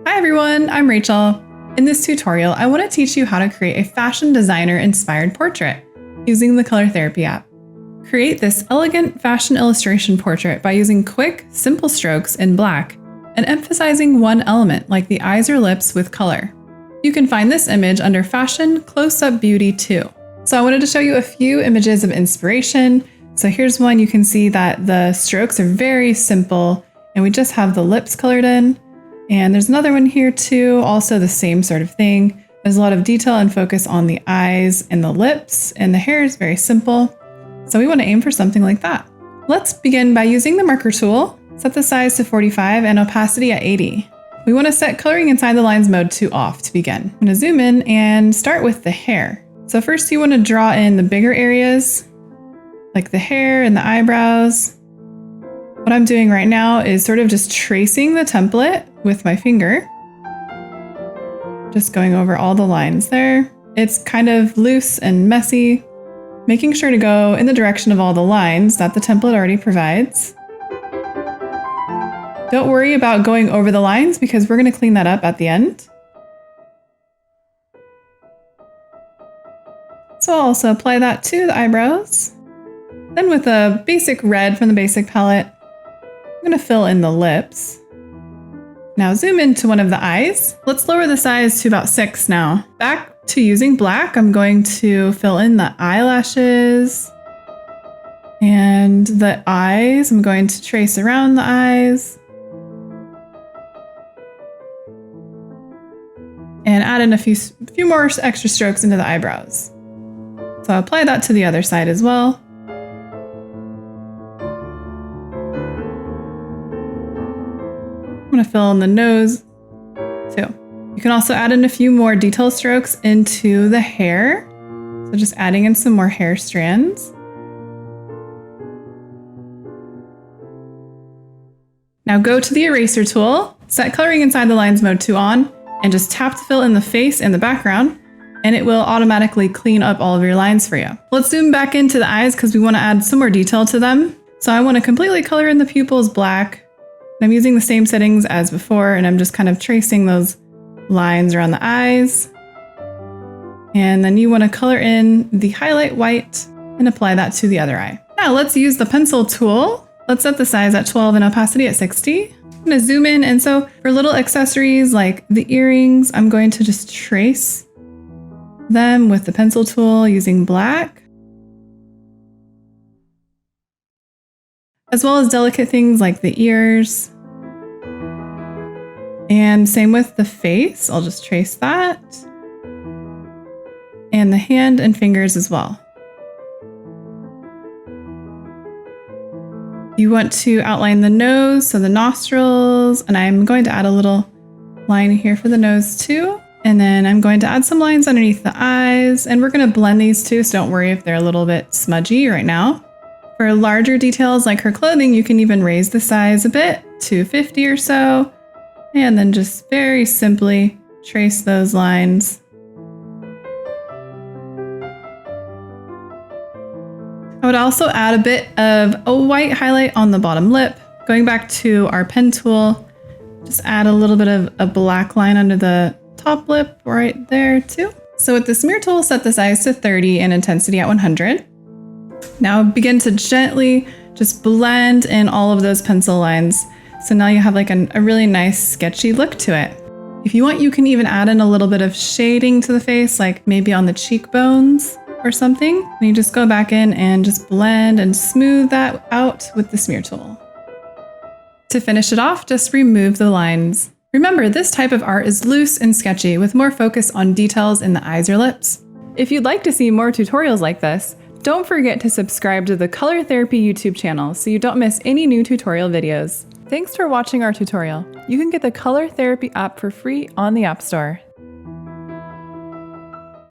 Hi everyone, I'm Rachel. In this tutorial, I want to teach you how to create a fashion designer inspired portrait using the Color Therapy app. Create this elegant fashion illustration portrait by using quick, simple strokes in black and emphasizing one element like the eyes or lips with color. You can find this image under Fashion Close-Up Beauty 2. So I wanted to show you a few images of inspiration. So here's one. You can see that the strokes are very simple and we just have the lips colored in. And there's another one here too, also the same sort of thing. There's a lot of detail and focus on the eyes and the lips, and the hair is very simple. So we want to aim for something like that. Let's begin by using the marker tool. Set the size to 45 and opacity at 80. We want to set coloring inside the lines mode to off to begin. I'm going to zoom in and start with the hair. So first you want to draw in the bigger areas, like the hair and the eyebrows. What I'm doing right now is sort of just tracing the template with my finger. Just going over all the lines there. It's kind of loose and messy, making sure to go in the direction of all the lines that the template already provides. Don't worry about going over the lines because we're going to clean that up at the end. So I'll also apply that to the eyebrows. Then with a basic red from the basic palette, I'm going to fill in the lips. Now zoom into one of the eyes. Let's lower the size to about 6 now. Back to using black, I'm going to fill in the eyelashes and the eyes. I'm going to trace around the eyes and add in a few more extra strokes into the eyebrows. So I'll apply that to the other side as well. I'm going to fill in the nose too. You can also add in a few more detail strokes into the hair. So just adding in some more hair strands. Now go to the eraser tool, set coloring inside the lines mode to on, and just tap to fill in the face and the background, and it will automatically clean up all of your lines for you. Let's zoom back into the eyes because we want to add some more detail to them. So I want to completely color in the pupils black. I'm using the same settings as before, and I'm just kind of tracing those lines around the eyes. And then you want to color in the highlight white and apply that to the other eye. Now let's use the pencil tool. Let's set the size at 12 and opacity at 60. I'm going to zoom in, and so for little accessories like the earrings, I'm going to just trace them with the pencil tool using black. As well as delicate things like the ears. And same with the face, I'll just trace that. And the hand and fingers as well. You want to outline the nose, so the nostrils, and I'm going to add a little line here for the nose too. And then I'm going to add some lines underneath the eyes, and we're going to blend these too, so don't worry if they're a little bit smudgy right now. For larger details like her clothing, you can even raise the size a bit to 50 or so, and then just very simply trace those lines. I would also add a bit of a white highlight on the bottom lip. Going back to our pen tool, just add a little bit of a black line under the top lip right there too. So with the smear tool, set the size to 30 and intensity at 100. Now begin to gently just blend in all of those pencil lines. So now you have like a really nice sketchy look to it. If you want, you can even add in a little bit of shading to the face, like maybe on the cheekbones or something. And you just go back in and just blend and smooth that out with the smear tool. To finish it off, just remove the lines. Remember, this type of art is loose and sketchy with more focus on details in the eyes or lips. If you'd like to see more tutorials like this, don't forget to subscribe to the Color Therapy YouTube channel so you don't miss any new tutorial videos. Thanks for watching our tutorial. You can get the Color Therapy app for free on the App Store.